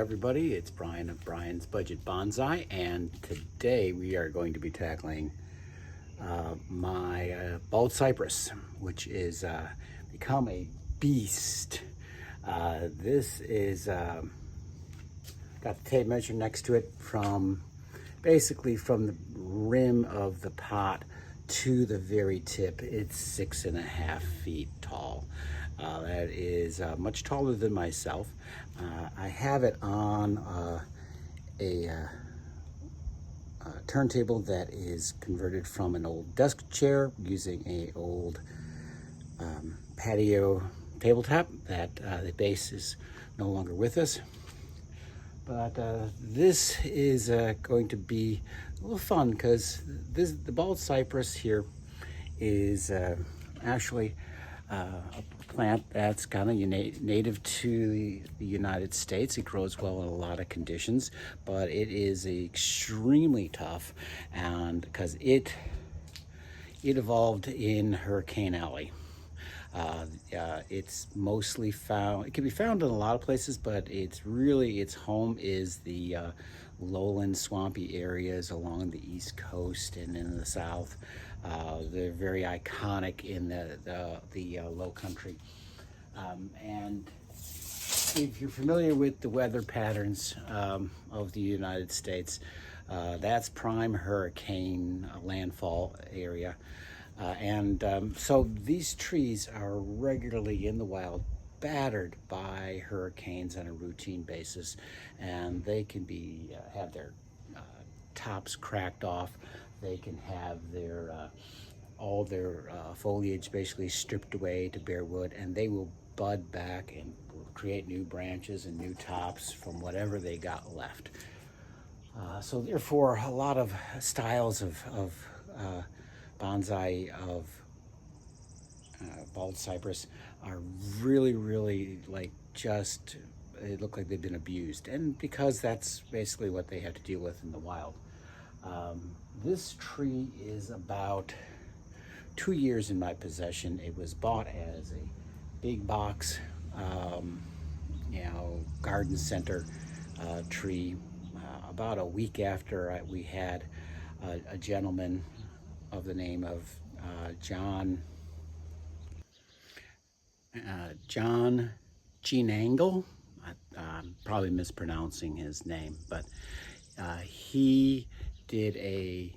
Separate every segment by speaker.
Speaker 1: everybody, it's Brian of Brian's Budget Bonsai, and today we are going to be tackling my bald cypress, which is become a beast. This is got the tape measure next to it from basically from the rim of the pot to the very tip. It's 6.5 feet tall. That is much taller than myself. I have it on a turntable that is converted from an old desk chair using a old patio tabletop that the base is no longer with us. But this is going to be a little fun because the bald cypress here is actually a plant that's kind of native to the United States. It grows well in a lot of conditions, but it is extremely tough, and because it evolved in Hurricane Alley. It's mostly found, it can be found in a lot of places, but its home is the lowland swampy areas along the East Coast and in the South. They're very iconic in the low country. And if you're familiar with the weather patterns of the United States, that's prime hurricane landfall area. So these trees are regularly in the wild, battered by hurricanes on a routine basis, and they can have their tops cracked off. They can have all their foliage basically stripped away to bare wood, and they will bud back and will create new branches and new tops from whatever they got left. So therefore, a lot of styles of bonsai of bald cypress are really like they look like they've been abused, and because that's basically what they have to deal with in the wild. This tree is about 2 years in my possession. It was bought as a big box, garden center tree. About a week after we had a gentleman of the name of John Genangle. I'm probably mispronouncing his name, but he did a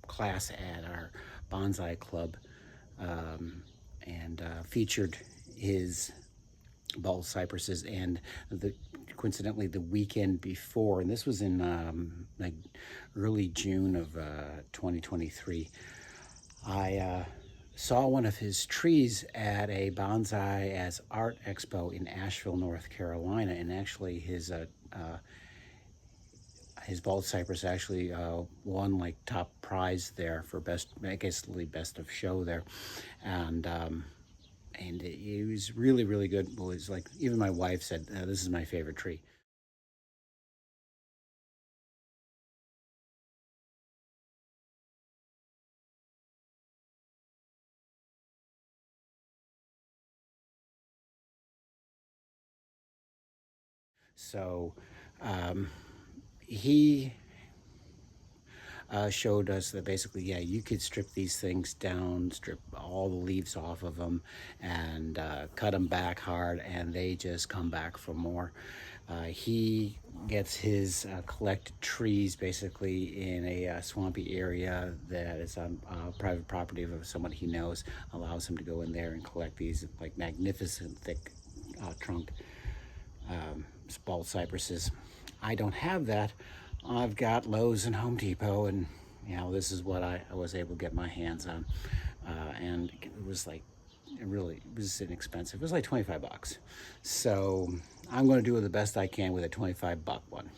Speaker 1: class at our bonsai club and featured his bald cypresses, and coincidentally the weekend before, and this was in like early June of 2023, I saw one of his trees at a Bonsai as Art Expo in Asheville, North Carolina, and actually his bald cypress actually won like top prize there for best of show there, and it was really good. It was like, even my wife said, this is my favorite tree. So he showed us that basically, yeah, you could strip these things down, strip all the leaves off of them, and cut them back hard, and they just come back for more. He gets his collected trees basically in a swampy area that is on private property of someone he knows, allows him to go in there and collect these like magnificent thick trunk bald cypresses. I don't have that. I've got Lowe's and Home Depot, and this is what I was able to get my hands on, and it was like, it was inexpensive. It was like 25 bucks. So I'm going to do the best I can with a 25 buck one.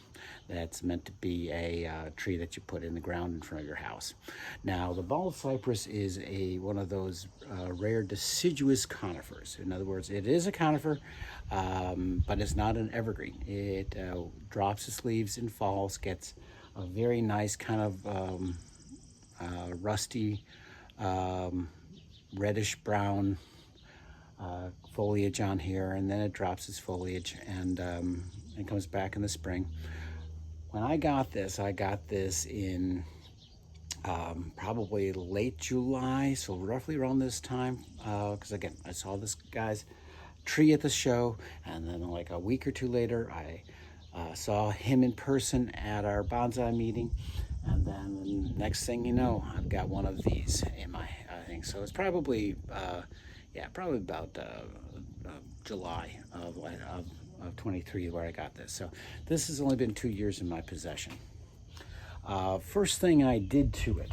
Speaker 1: That's meant to be a tree that you put in the ground in front of your house. Now, the bald cypress is one of those rare deciduous conifers. In other words, it is a conifer, but it's not an evergreen. It drops its leaves in falls, gets a very nice kind of rusty, reddish brown foliage on here, and then it drops its foliage and it comes back in the spring. When I got this in probably late July, so roughly around this time, because again, I saw this guy's tree at the show, and then like a week or two later, I saw him in person at our bonsai meeting, and then next thing you know, I've got one of these in my thing. So it's probably, yeah, probably about July of 23 where I got this. So this has only been 2 years in my possession. First thing I did to it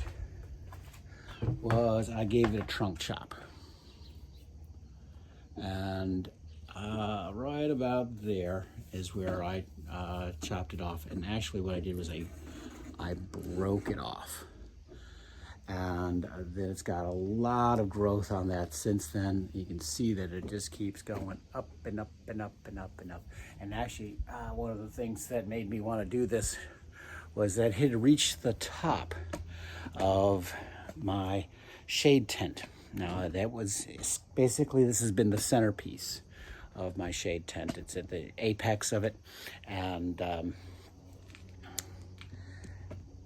Speaker 1: was I gave it a trunk chop. And right about there is where I chopped it off. And actually what I did was I broke it off. And then it's got a lot of growth on that since then. You can see that it just keeps going up and up and up and up and up. And actually, one of the things that made me want to do this was that it had reached the top of my shade tent. Now that was basically, this has been the centerpiece of my shade tent. It's at the apex of it, and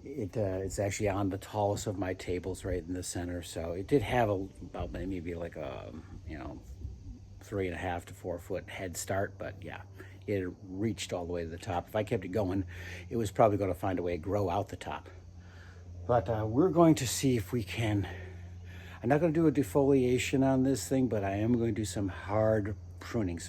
Speaker 1: it's actually on the tallest of my tables, right in the center. So it did have about maybe like a 3.5 to 4 foot head start, but yeah, it reached all the way to the top. If I kept it going, it was probably going to find a way to grow out the top. But we're going to see if we can. I'm not going to do a defoliation on this thing, but I am going to do some hard pruning,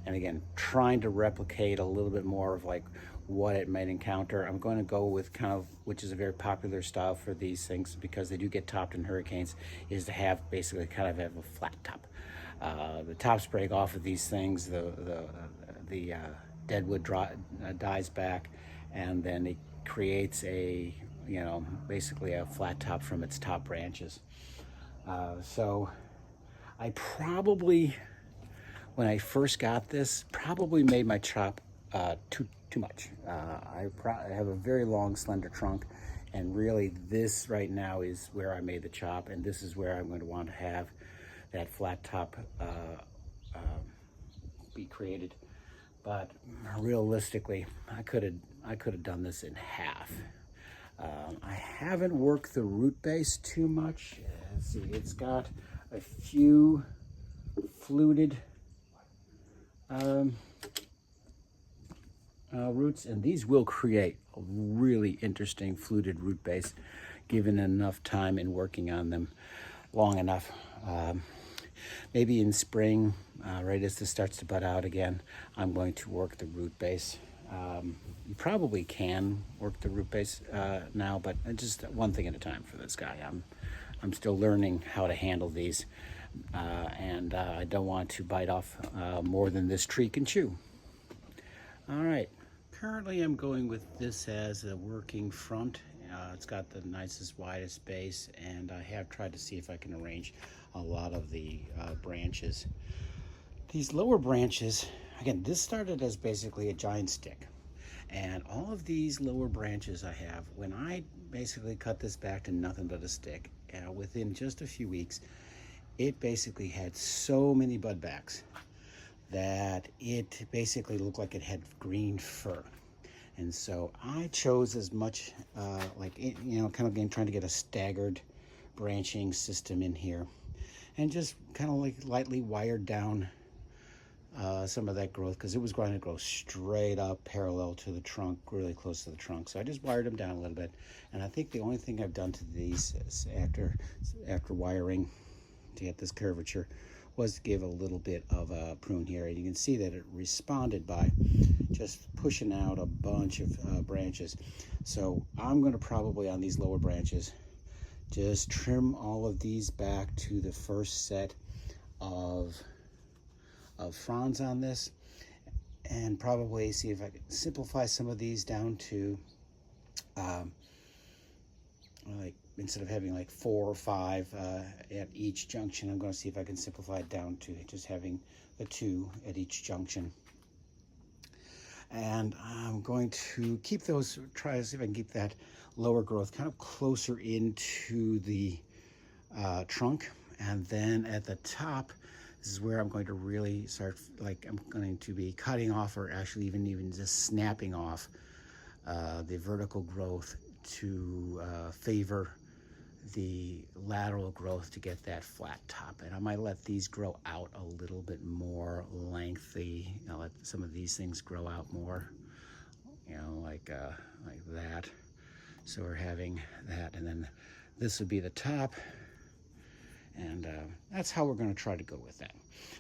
Speaker 1: and again, trying to replicate a little bit more of like what it might encounter. I'm going to go with kind of, which is a very popular style for these things because they do get topped in hurricanes, is to have basically kind of have a flat top. The tops break off of these things, the deadwood dies back, and then it creates a, basically a flat top from its top branches. So I probably, when I first got this, probably made my chop too much. I have a very long, slender trunk, and really this right now is where I made the chop, and this is where I'm going to want to have that flat top be created. But realistically, I could have done this in half. I haven't worked the root base too much. Let's see, it's got a few fluted roots, and these will create a really interesting fluted root base given enough time in working on them long enough. Maybe in spring, right as this starts to bud out again, I'm going to work the root base. You probably can work the root base now, but just one thing at a time for this guy. I'm still learning how to handle these, and I don't want to bite off more than this tree can chew. All right, currently I'm going with this as a working front. It's got the nicest, widest base, and I have tried to see if I can arrange a lot of the branches. These lower branches, again, this started as basically a giant stick. And all of these lower branches I have, when I basically cut this back to nothing but a stick, within just a few weeks, it basically had so many bud backs that it basically looked like it had green fur. And so I chose as much, kind of again, trying to get a staggered branching system in here, and just kind of like lightly wired down some of that growth, because it was going to grow straight up parallel to the trunk, really close to the trunk. So I just wired them down a little bit, and I think the only thing I've done to these is after wiring to get this curvature was to give a little bit of a prune here, and you can see that it responded by just pushing out a bunch of branches. So I'm going to probably, on these lower branches, just trim all of these back to the first set of fronds on this, and probably see if I can simplify some of these down to like, instead of having like 4 or 5 at each junction, I'm going to see if I can simplify it down to just having the 2 at each junction. And I'm going to keep those, try to see if I can keep that lower growth kind of closer into the trunk. And then at the top, This is where I'm going to really start, like I'm going to be cutting off, or actually even just snapping off the vertical growth to favor the lateral growth to get that flat top. And I might let these grow out a little bit more lengthy. I'll let some of these things grow out more, you know, like that. So we're having that, and then this would be the top, and that's how we're going to try to go with that.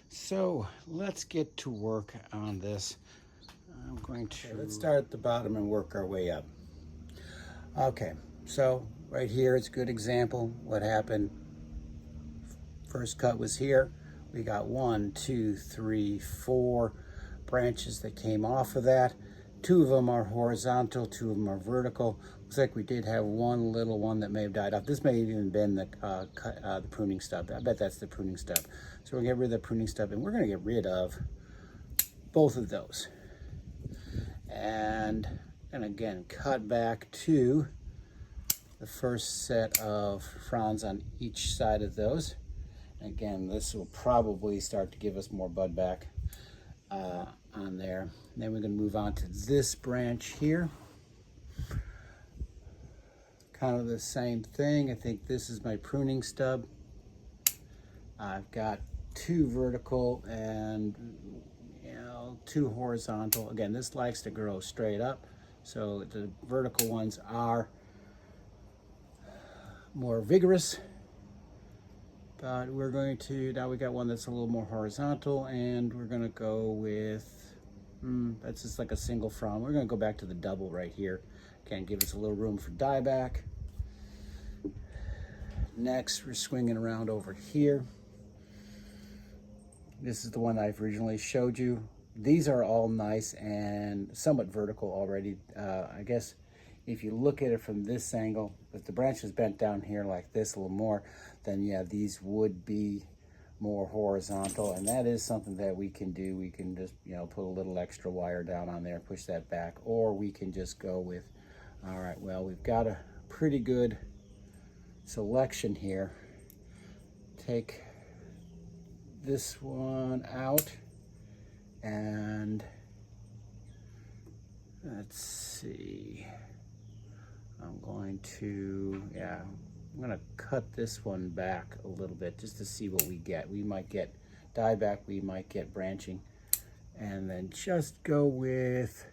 Speaker 1: So let's get to work on this. I'm going to... Okay, let's start at the bottom and work our way up. Okay, so right here, it's a good example. What happened, first cut was here. We got 1, 2, 3, 4 branches that came off of that. 2 of them are horizontal, 2 of them are vertical. Looks like we did have one little one that may have died off. This may have even been the pruning stub. I bet that's the pruning stub. So we're gonna get rid of the pruning stub, and we're gonna get rid of both of those. And again, cut back to the first set of fronds on each side of those. Again, this will probably start to give us more bud back on there. And then we're going to move on to this branch here. Kind of the same thing. I think this is my pruning stub. I've got 2 vertical and 2 horizontal. Again, this likes to grow straight up, so the vertical ones are more vigorous. But we're going to, now we got one that's a little more horizontal, and we're going to go with, that's just like a single frond. We're going to go back to the double right here. Again, give us a little room for dieback. Next, we're swinging around over here. This is the one I've originally showed you. These are all nice and somewhat vertical already. I guess if you look at it from this angle, if the branch is bent down here like this a little more, then yeah, these would be more horizontal, and that is something that we can do. We can just, put a little extra wire down on there, push that back, or we can just go with, all right, well, we've got a pretty good selection here. Take this one out, and let's see. I'm going to cut this one back a little bit just to see what we get. We might get dieback, we might get branching, and then just go with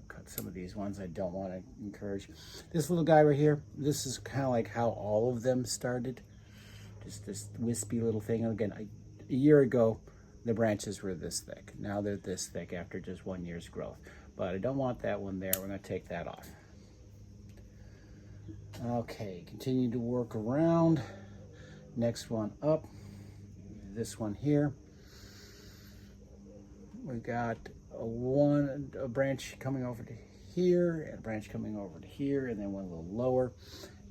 Speaker 1: cut some of these ones I don't want to encourage. This little guy right here, this is kind of like how all of them started. Just this wispy little thing. And again, a year ago, the branches were this thick. Now they're this thick after just 1 year's growth. But I don't want that one there. We're going to take that off. Okay, continue to work around. Next one up, this one here. We've got a branch coming over to here, and a branch coming over to here, and then one a little lower.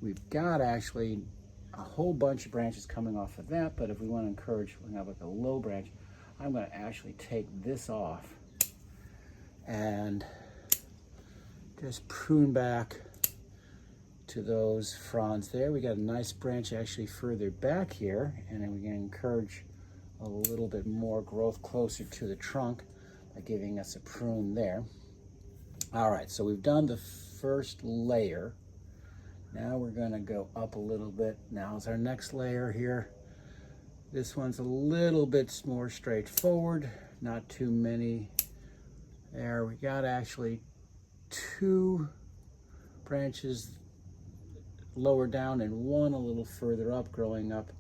Speaker 1: We've got actually a whole bunch of branches coming off of that, but if we want to encourage, we're going to have like a low branch. I'm going to actually take this off and just prune back to those fronds there. We got a nice branch actually further back here, and then we can encourage a little bit more growth closer to the trunk by giving us a prune there. All right, so we've done the first layer. Now we're going to go up a little bit. Now is our next layer here. This one's a little bit more straightforward, not too many there. We got actually 2 branches lower down and one a little further up, growing up.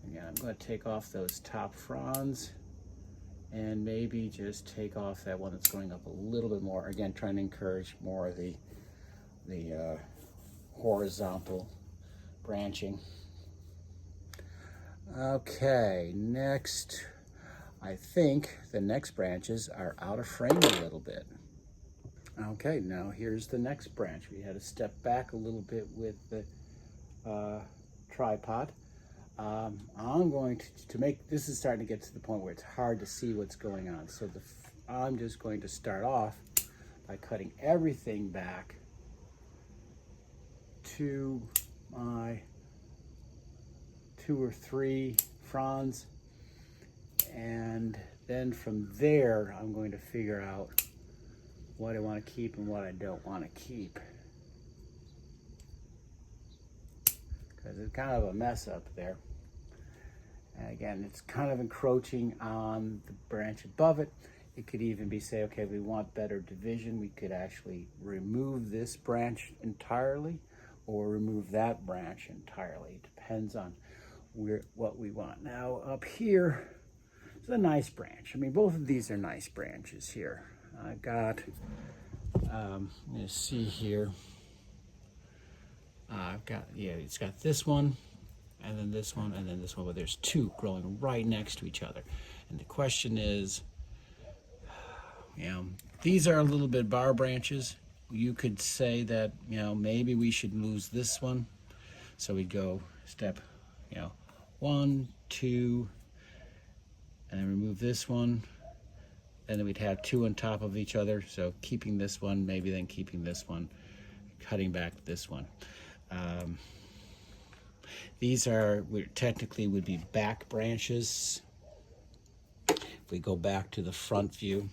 Speaker 1: Again, I'm going to take off those top fronds and maybe just take off that one that's going up a little bit more. Again, trying to encourage more of the horizontal branching. Okay, next, I think the next branches are out of frame a little bit. Okay, now here's the next branch. We had to step back a little bit with the tripod. I'm going to make, this is starting to get to the point where it's hard to see what's going on. So I'm just going to start off by cutting everything back to my 2 or 3 fronds, and then from there I'm going to figure out what I want to keep and what I don't want to keep, because it's kind of a mess up there. And again, it's kind of encroaching on the branch above it. It could even be, say, okay, we want better division, we could actually remove this branch entirely or remove that branch entirely. It depends on what we want. Now up here is a nice branch. I mean, both of these are nice branches here. I've got, I'm gonna see here. I've got, yeah, it's got this one, and then this one, and then this one, but there's 2 growing right next to each other. And the question is, you know, these are a little bit bar branches. You could say that, you know, maybe we should lose this one. So we'd go step, you know, 1, 2, and then remove this one. And then we'd have 2 on top of each other. So keeping this one, maybe then keeping this one, cutting back this one. These are, technically would be back branches. If we go back to the front view.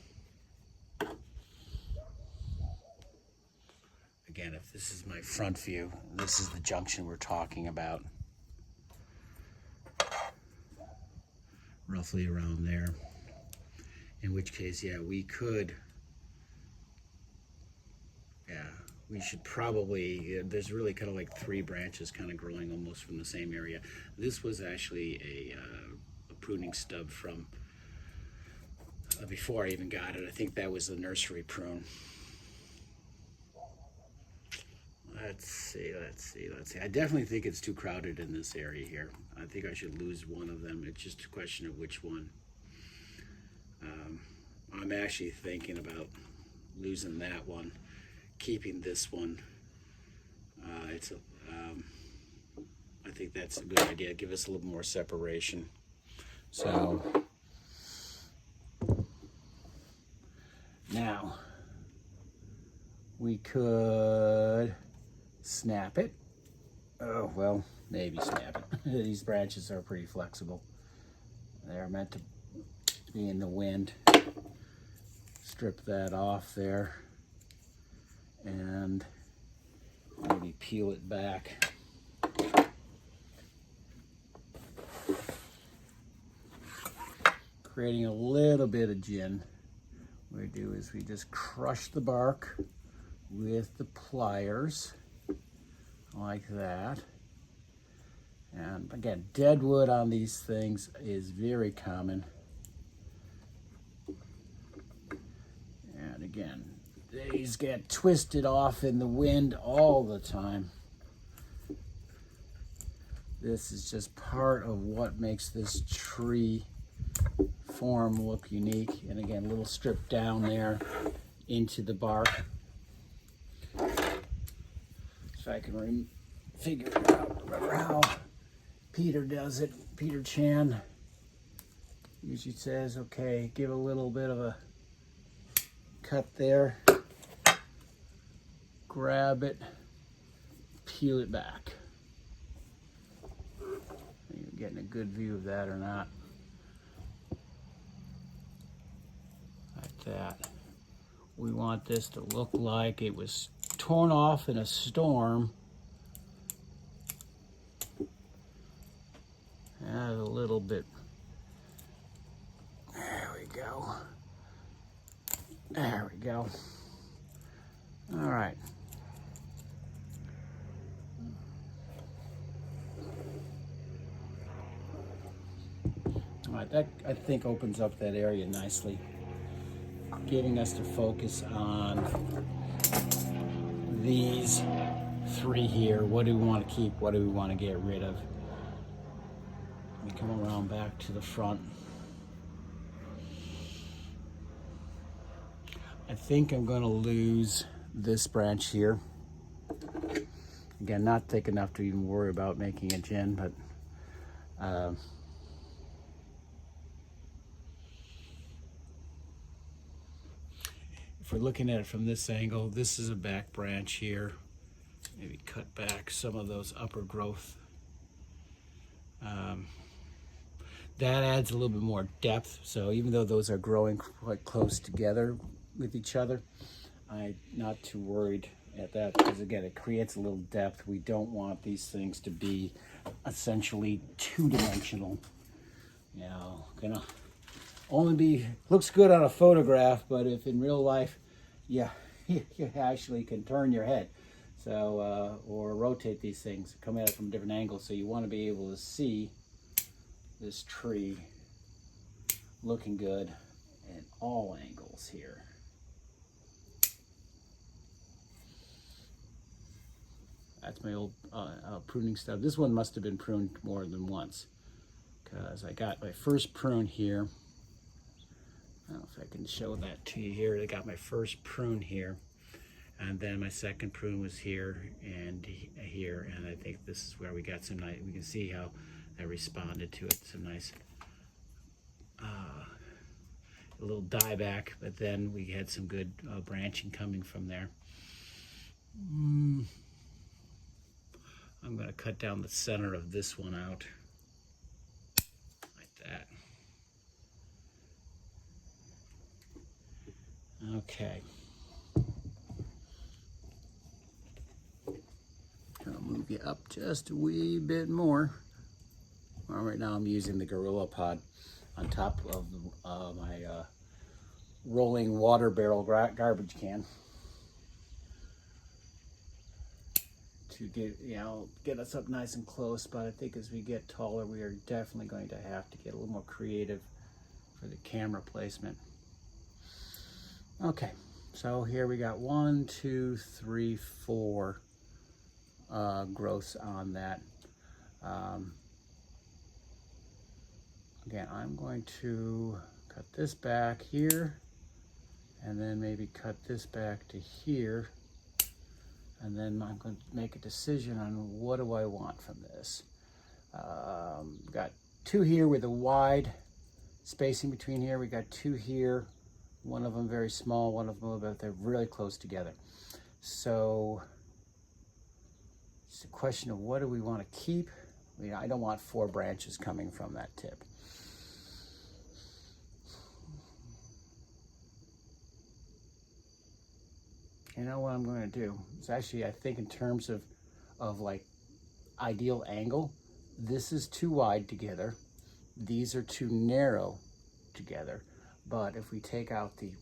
Speaker 1: Again, if this is my front view, this is the junction we're talking about. Roughly around there. In which case, yeah, we could, yeah, we should probably, there's really kind of like 3 branches kind of growing almost from the same area. This was actually a pruning stub from before I even got it. I think that was the nursery prune. Let's see. I definitely think it's too crowded in this area here. I think I should lose one of them. It's just a question of which one. I'm actually thinking about losing that one, keeping this one. I think that's a good idea. Give us a little more separation. So now we could snap it. Oh, well, maybe snap it. These branches are pretty flexible. They're meant to be in the wind. Strip that off there and maybe peel it back. Creating a little bit of gin. What we do is we just crush the bark with the pliers like that. And again, dead wood on these things is very common. And again, these get twisted off in the wind all the time. This is just part of what makes this tree form look unique. And again, a little strip down there into the bark. So I can figure out, remember how Peter does it. Peter Chan usually says, okay, give a little bit of a cut there, grab it, peel it back. You're getting a good view of that or not. Like that. We want this to look like it was torn off in a storm. Add a little bit. There we go. There we go. All right. All right, that I think opens up that area nicely, giving us to focus on these 3 here. What do we want to keep? What do we want to get rid of? Let me come around back to the front. I think I'm going to lose this branch here. Again, not thick enough to even worry about making a gin, but if we're looking at it from this angle, this is a back branch here. Maybe cut back some of those upper growth. That adds a little bit more depth. So even though those are growing quite close together with each other, I'm not too worried at that, because again, it creates a little depth. We don't want these things to be essentially two-dimensional. You know, gonna only be, looks good on a photograph, but if in real life, yeah, you actually can turn your head. So, or rotate these things, come at it from different angles. So you want to be able to see this tree looking good at all angles here. That's my old pruning stuff. This one must have been pruned more than once, because I got my first prune here. I don't know if I can show that to you here. I got my first prune here, and then my second prune was here and here, and I think this is where we got some nice, we can see how I responded to it, some nice a little dieback, but then we had some good branching coming from there. I'm going to cut down the center of this one out like that. Okay. I'll move you up just a wee bit more. Well, right now I'm using the Gorilla Pod on top of my rolling water barrel garbage can to get us up nice and close. But I think as we get taller, we are definitely going to have to get a little more creative for the camera placement. Okay, so here we got 1, 2, 3, 4 growths on that. Again, I'm going to cut this back here, and then maybe cut this back to here, and then I'm going to make a decision on what do I want from this. Got 2 here with a wide spacing between here. We got 2 here, one of them very small, one of them a little bit, they're really close together. So it's a question of what do we want to keep. I mean, I don't want 4 branches coming from that tip. You know what I'm going to do? It's actually, I think in terms of like ideal angle, this is too wide together. These are too narrow together. But if we take out the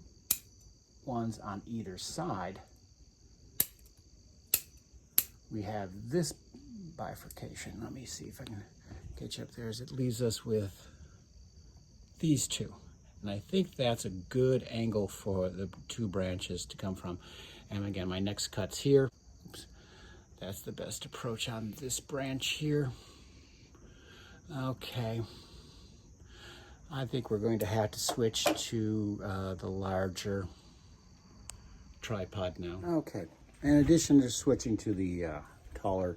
Speaker 1: ones on either side, we have this bifurcation. Let me see if I can get you up there, as it leaves us with these two. And I think that's a good angle for the 2 branches to come from. And again, my next cut's here. Oops. That's the best approach on this branch here. Okay. I think we're going to have to switch to the larger tripod now. Okay. In addition to switching to the taller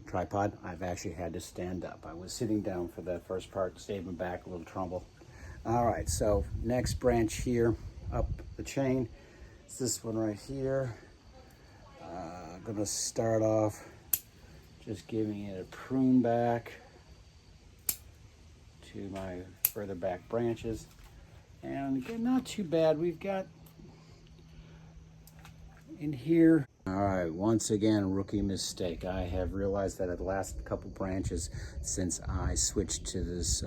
Speaker 1: tripod, I've actually had to stand up. I was sitting down for that first part, stayed my back, a little tremble. All right, so next branch here, up the chain. It's this one right here. I'm gonna start off just giving it a prune back to my further back branches. And again, not too bad. We've got in here. All right, once again, rookie mistake. I have realized that at the last couple branches since I switched to this,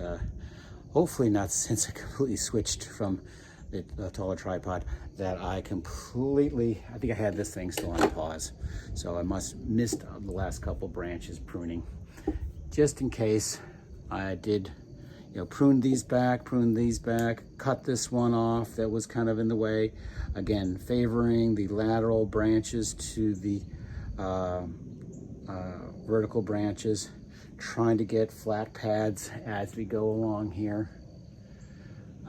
Speaker 1: hopefully not since I completely switched from the taller tripod, that I think I had this thing still on pause. So I missed the last couple branches pruning. Just in case, I did prune these back, cut this one off that was kind of in the way. Again, favoring the lateral branches to the vertical branches, trying to get flat pads as we go along here.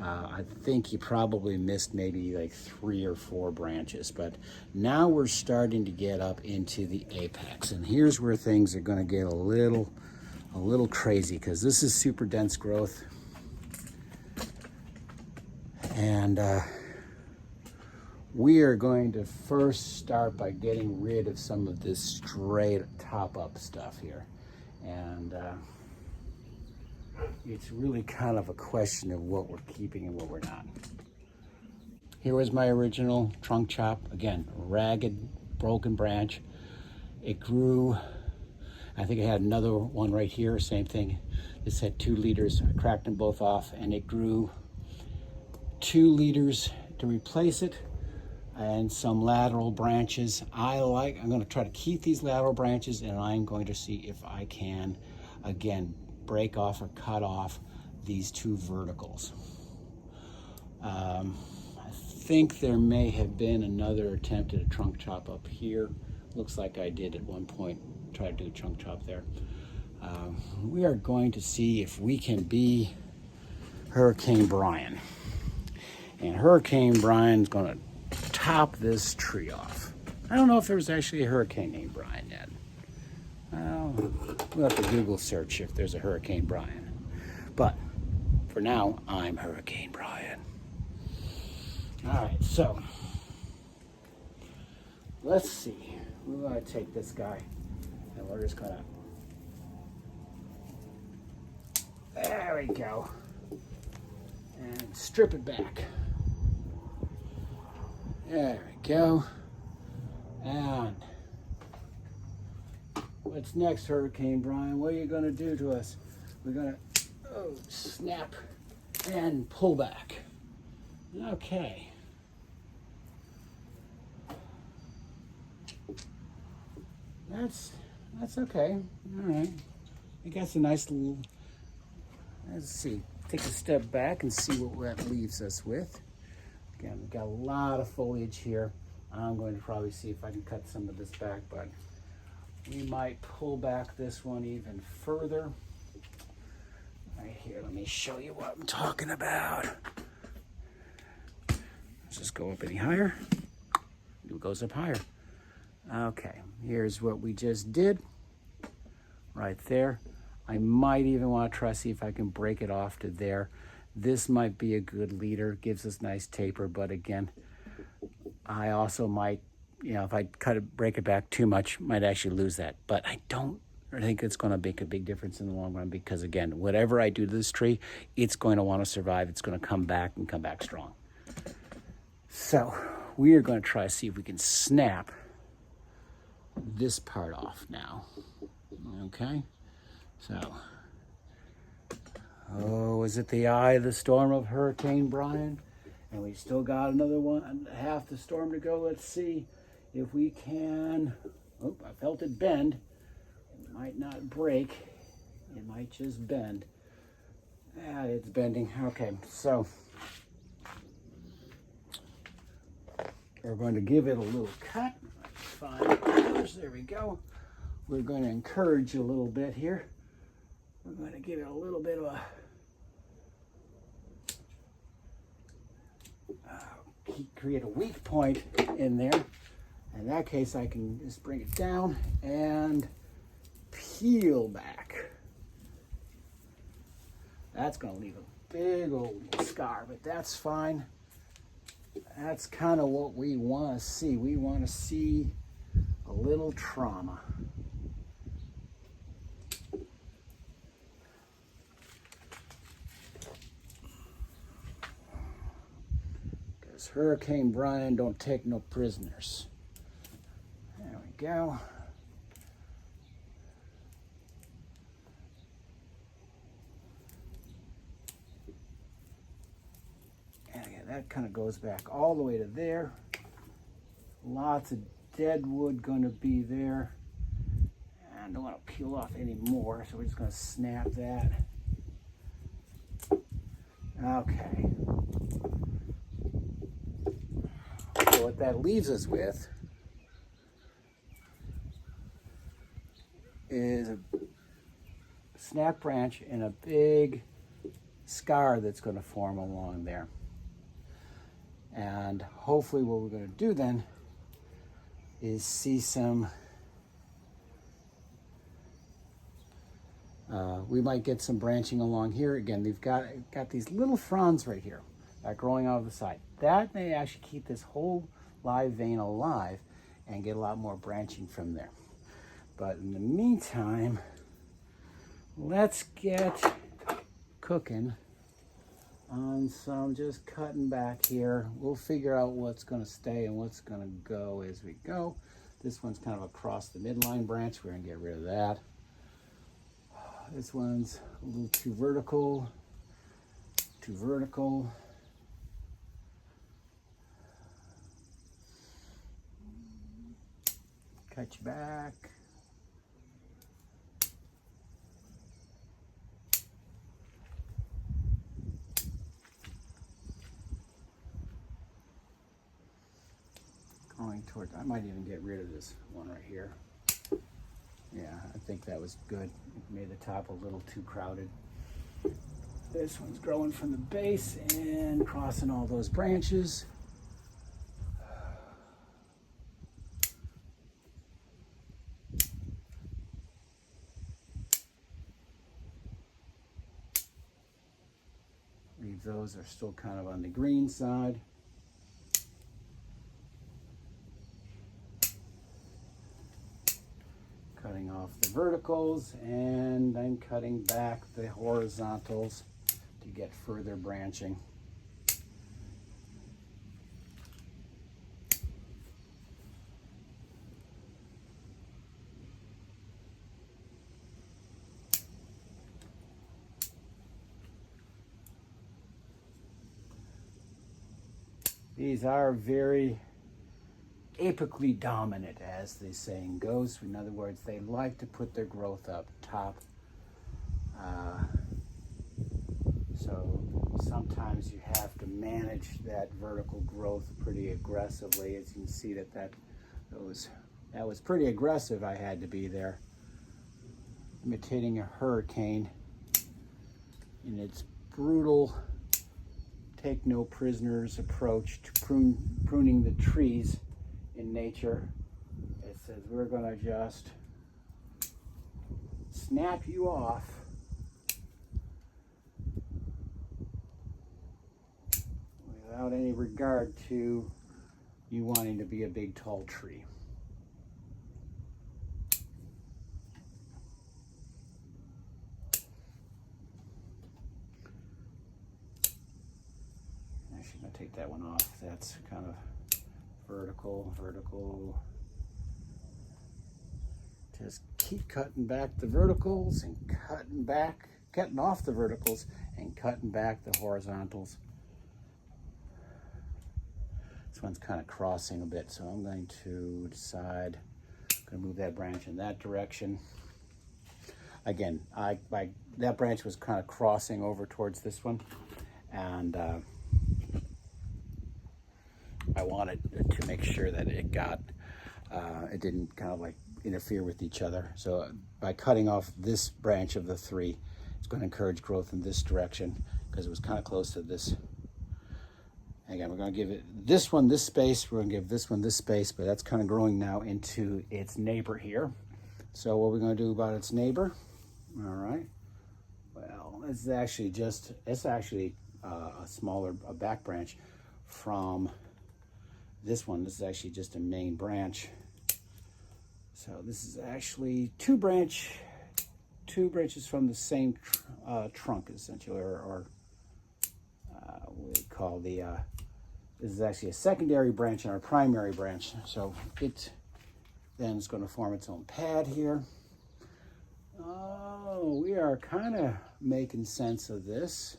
Speaker 1: I think you probably missed maybe like 3 or 4 branches, but now we're starting to get up into the apex, and here's where things are going to get a little crazy, because this is super dense growth, and We are going to first start by getting rid of some of this straight top up stuff here. And it's really kind of a question of what we're keeping and what we're not. Here was my original trunk chop. Again, ragged, broken branch. It grew, I think I had another one right here, same thing. This had 2 leaders. I cracked them both off and it grew 2 leaders to replace it and some lateral branches. I'm going to try to keep these lateral branches, and I'm going to see if I can, again, break off or cut off these 2 verticals. I think there may have been another attempt at a trunk chop up here. Looks like I did at one point try to do a trunk chop there. We are going to see if we can be Hurricane Brian. And Hurricane Brian's going to top this tree off. I don't know if there was actually a hurricane named Brian yet. Well, we'll have to Google search if there's a Hurricane Brian. But for now, I'm Hurricane Brian. All right, so let's see. We're going to take this guy and we're just going to, there we go, and strip it back. There we go. And what's next, Hurricane Brian? What are you going to do to us? We're going to snap and pull back. Okay. That's okay. All right. I got a nice little, let's see. Take a step back and see what that leaves us with. Again, we've got a lot of foliage here. I'm going to probably see if I can cut some of this back, but we might pull back this one even further. Right here, let me show you what I'm talking about. Let's just go up any higher. It goes up higher. Okay, here's what we just did. Right there. I might even want to try to see if I can break it off to there. This might be a good leader, gives us nice taper, but again, I also might, if I break it back too much, might actually lose that. But I don't think it's going to make a big difference in the long run because, again, whatever I do to this tree, it's going to want to survive. It's going to come back and come back strong. So we are going to try to see if we can snap this part off now. Okay, so. Oh, is it the eye of the storm of Hurricane Brian? And we still got another one, half the storm to go. Let's see if we can. Oh, I felt it bend. It might not break. It might just bend. Ah, it's bending. Okay, so we're going to give it a little cut. $5. There we go. We're going to encourage a little bit here. We're going to give it a little bit of a create a weak point in there. In that case, I can just bring it down and peel back. That's going to leave a big old scar, but that's fine. That's kind of what we want to see. We want to see a little trauma. Hurricane Brian don't take no prisoners. There we go. And again, that kind of goes back all the way to there. Lots of dead wood going to be there. I don't want to peel off any more, so we're just going to snap that. Okay. So what that leaves us with is a snap branch and a big scar that's going to form along there. And hopefully what we're going to do then is see some, we might get some branching along here. Again, they've got these little fronds right here that are growing out of the side. That may actually keep this whole live vein alive and get a lot more branching from there. But in the meantime, let's get cooking on some just cutting back here. We'll figure out what's going to stay and what's going to go as we go. This one's kind of across the midline branch. We're going to get rid of that. This one's a little too vertical. Too vertical. Cut you back. Going toward, I might even get rid of this one right here. Yeah, I think that was good. It made the top a little too crowded. This one's growing from the base and crossing all those branches. Leave those are still kind of on the green side. Cutting off the verticals and then cutting back the horizontals to get further branching. These are very apically dominant, as the saying goes. In other words, they like to put their growth up top. So sometimes you have to manage that vertical growth pretty aggressively. As you can see that was pretty aggressive. I had to be there, imitating a hurricane in its brutal, take no prisoners approach to pruning the trees in nature. It says we're going to just snap you off without any regard to you wanting to be a big tall tree. Actually, I'm going to take that one off. That's kind of vertical. Just keep cutting back the verticals and cutting off the verticals and cutting back the horizontals. This one's kind of crossing a bit, so I'm going to decide, I'm going to move that branch in that direction. Again, that branch was kind of crossing over towards this one, and I wanted to make sure that it didn't kind of like interfere with each other. So by cutting off this branch of the three, it's going to encourage growth in this direction because it was kind of close to this. Again, we're going to give this one this space. We're going to give this one this space, but that's kind of growing now into its neighbor here. So what we're going to do about its neighbor? All right. Well, it's actually a smaller back branch from this one. This is actually just a main branch. So this is actually two branches from the same trunk, essentially, or we call this is actually a secondary branch and our primary branch. So it then is going to form its own pad here. Oh, we are kind of making sense of this.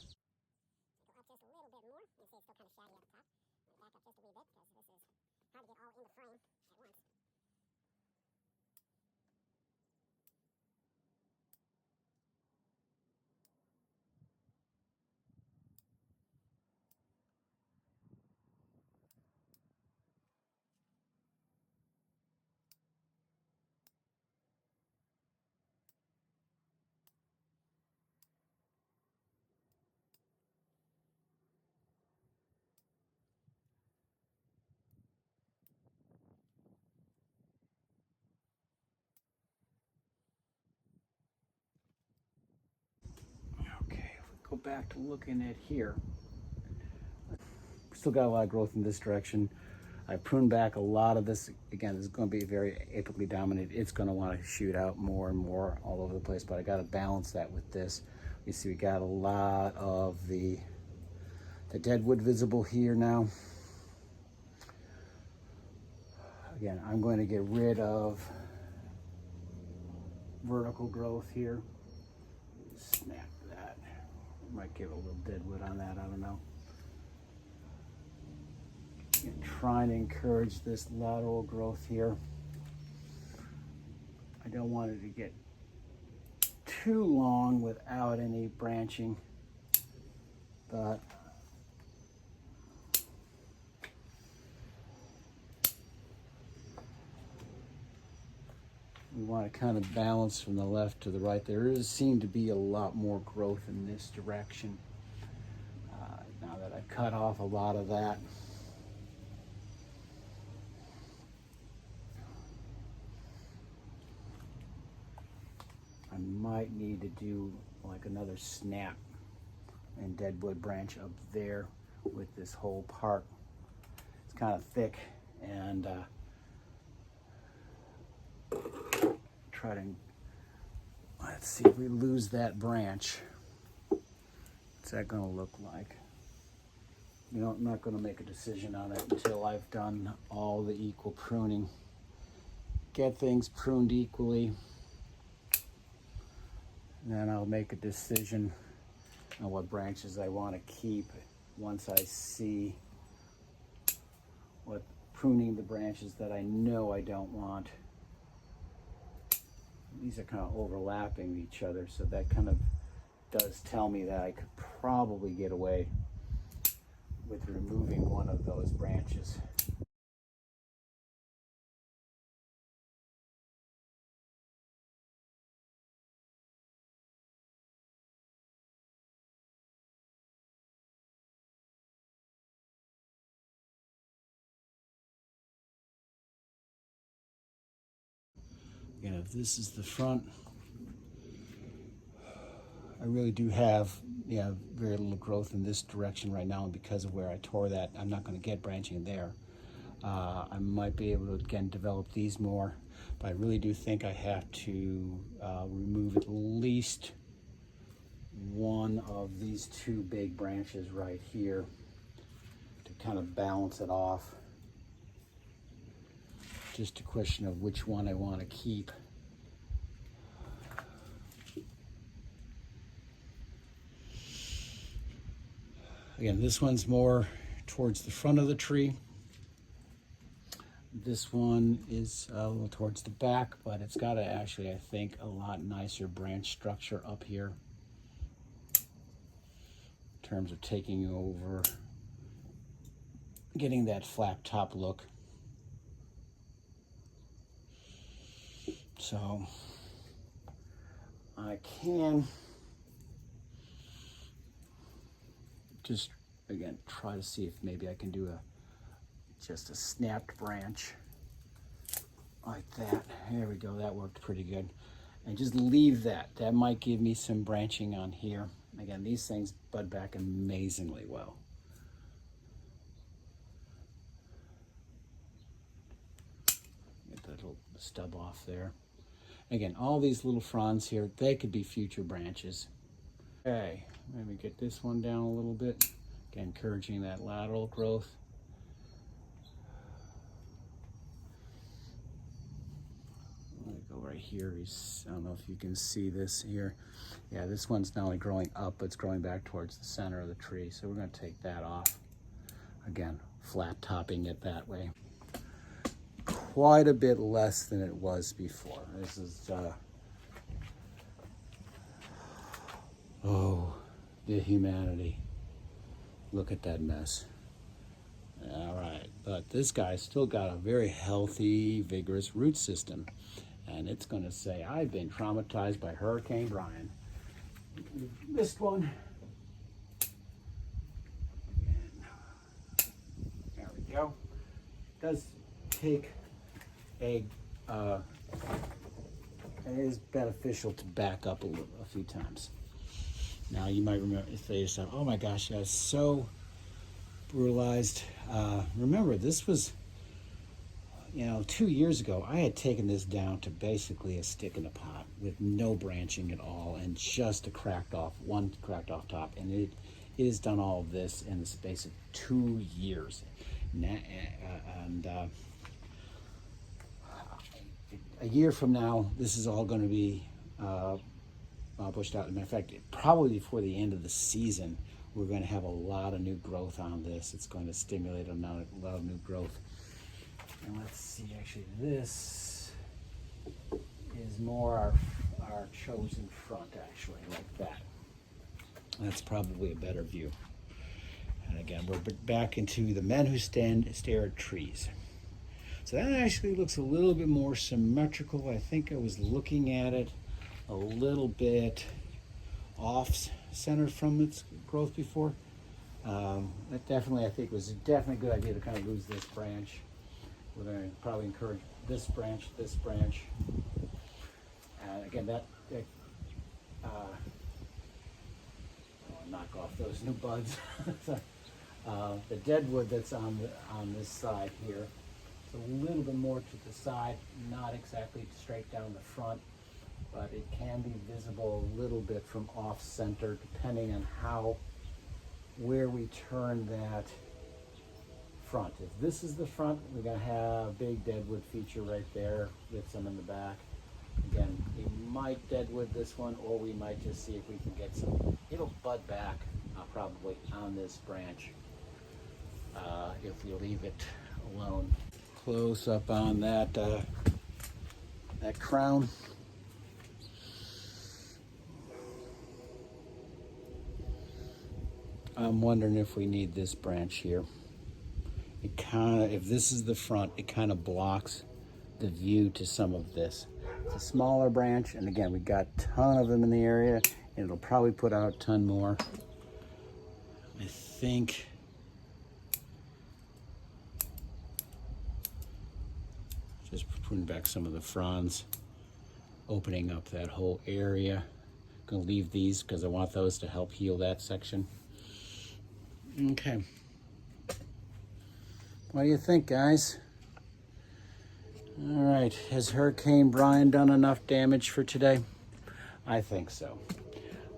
Speaker 1: Okay, if we go back to looking at here, we still got a lot of growth in this direction. I pruned back a lot of this. Again, this is going to be very apically dominant. It's going to want to shoot out more and more all over the place, but I got to balance that with this. You see we got a lot of the dead wood visible here now. Again, I'm going to get rid of vertical growth here. Snap that. Might give a little dead wood on that, I don't know. And trying to encourage this lateral growth here. I don't want it to get too long without any branching, but we want to kind of balance from the left to the right. There does seem to be a lot more growth in this direction. Now that I cut off a lot of that. I might need to do like another snap and deadwood branch up there with this whole part. It's kind of thick, and try to, let's see if we lose that branch. What's that going to look like? You know, I'm not going to make a decision on it until I've done all the equal pruning. Get things pruned equally. And then I'll make a decision on what branches I want to keep once I see what pruning the branches that I know I don't want. These are kind of overlapping each other, so that kind of does tell me that I could probably get away with removing one of those branches. Again, if this is the front, I really do have very little growth in this direction right now, and because of where I tore that, I'm not going to get branching there. I might be able to again develop these more, but I really do think I have to remove at least one of these two big branches right here to kind of balance it off. Just a question of which one I want to keep. Again, this one's more towards the front of the tree. This one is a little towards the back, but it's got actually, I think, a lot nicer branch structure up here in terms of taking over, getting that flat top look. So I can just, again, try to see if maybe I can do just a snapped branch like that. There we go, that worked pretty good. And just leave that. That might give me some branching on here. Again, these things bud back amazingly well. Get that little stub off there. Again, all these little fronds here, they could be future branches. Okay, maybe get this one down a little bit. Again, encouraging that lateral growth. Let me go right here. I don't know if you can see this here. Yeah, this one's not only growing up, but it's growing back towards the center of the tree. So we're going to take that off. Again, flat topping it that way. Quite a bit less than it was before. This is, oh, the humanity. Look at that mess. All right, but this guy's still got a very healthy, vigorous root system. And it's going to say, I've been traumatized by Hurricane Brian. We've missed one. And there we go. It does take it is beneficial to back up a few times. Now you might say to yourself, oh my gosh, that's so brutalized. Remember, this was 2 years ago, I had taken this down to basically a stick in a pot with no branching at all and just one cracked off top. And it has done all of this in the space of 2 years. And a year from now, this is all going to be pushed out. As a matter of fact, probably before the end of the season, we're going to have a lot of new growth on this. It's going to stimulate a lot of new growth. And let's see, actually, this is more our chosen front, actually, like that. That's probably a better view. And again, we're back into the men who stare at trees. So that actually looks a little bit more symmetrical. I think I was looking at it a little bit off-center from its growth before. That definitely, I think, was definitely a good idea to kind of lose this branch. We're going to probably encourage this branch. And again, knock off those new buds. The deadwood that's on this side here, it's a little bit more to the side, not exactly straight down the front, but it can be visible a little bit from off center depending on where we turn that front. If this is the front, we're going to have a big deadwood feature right there with some in the back. Again, we might deadwood this one, or we might just see if we can get some. It'll bud back probably on this branch if we leave it alone. Close up on that crown. I'm wondering if we need this branch here. If this is the front, it kind of blocks the view to some of this. It's a smaller branch, and again, we've got a ton of them in the area, and it'll probably put out a ton more. I think just putting back some of the fronds, opening up that whole area. Gonna leave these because I want those to help heal that section. Okay. What do you think, guys? All right, has Hurricane Brian done enough damage for today? I think so.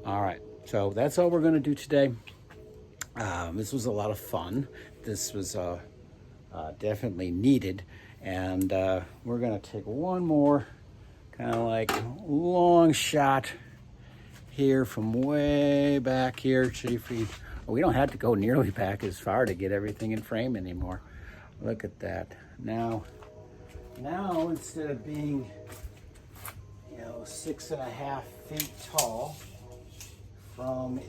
Speaker 1: All right, so that's all we're gonna do today. This was a lot of fun. This was definitely needed. And we're gonna take one more kind of like long shot here from way back here. See if we don't have to go nearly back as far to get everything in frame anymore. Look at that. Now instead of being 6.5 feet tall from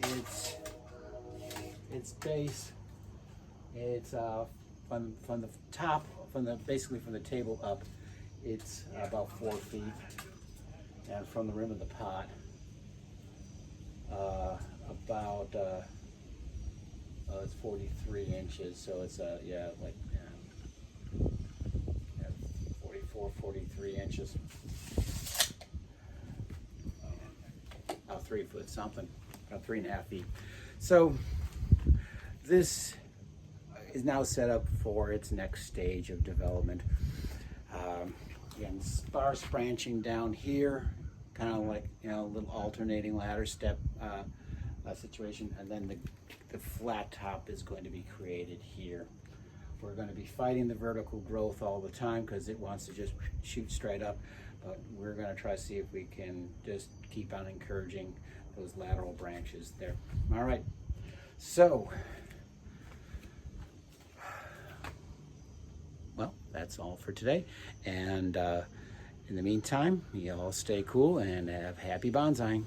Speaker 1: its base, it's from the top, basically from the table up, it's about 4 feet, and from the rim of the pot it's 43 inches, so it's 43 inches. 3 foot something, about 3.5 feet. So this is now set up for its next stage of development. Again, sparse branching down here, kind of like a little alternating ladder step situation, and then the flat top is going to be created here. We're going to be fighting the vertical growth all the time because it wants to just shoot straight up, but we're going to try to see if we can just keep on encouraging those lateral branches there. All right, so well, that's all for today, and in the meantime, you all stay cool and have happy bonsaiing.